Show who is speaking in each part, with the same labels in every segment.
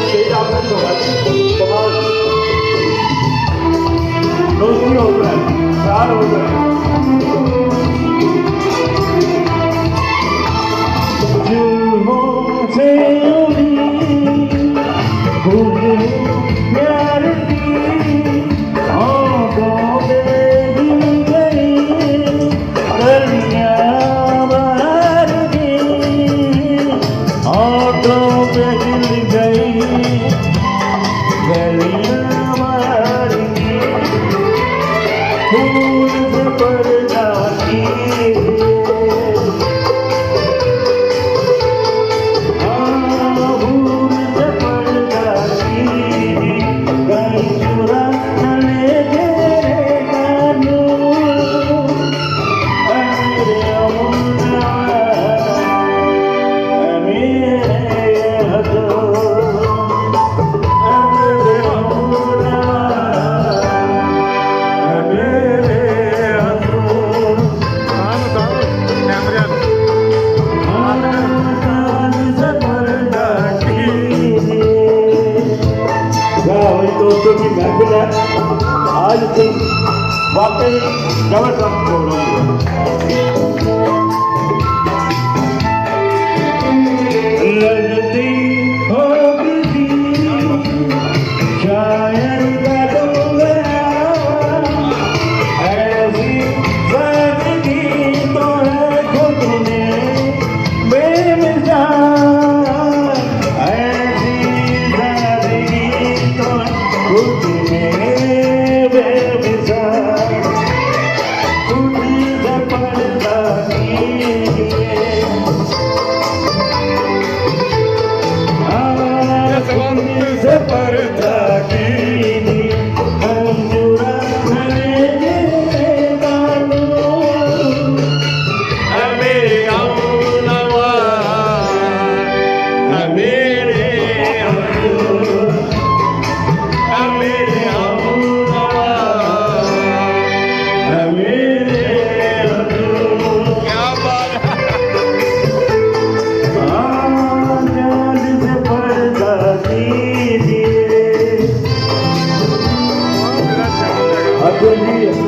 Speaker 1: तेज आपने समाज दोस्ती हो गए, प्यार हो गए। जुल्मों से प्यार की आंखों में गिर गई गलियां बाहर की आंखों में गिर गई गलियां बाहर की फूल से पर्दा की दोस्तों की महफिल है आज से वाकई जबरदस्त प्रोग्राम लगती होगी शायद ऐसी जिंदगी तो है खुद में बेमिसाल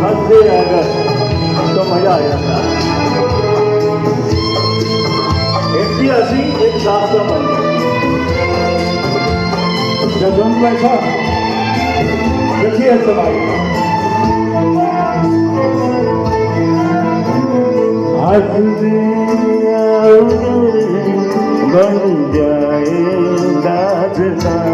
Speaker 1: हंसते अगर तो मजा आ जाता है। एक हंसी एक दास्तां बन जब हम बैठा देखिए समाई बन जाए दास्तां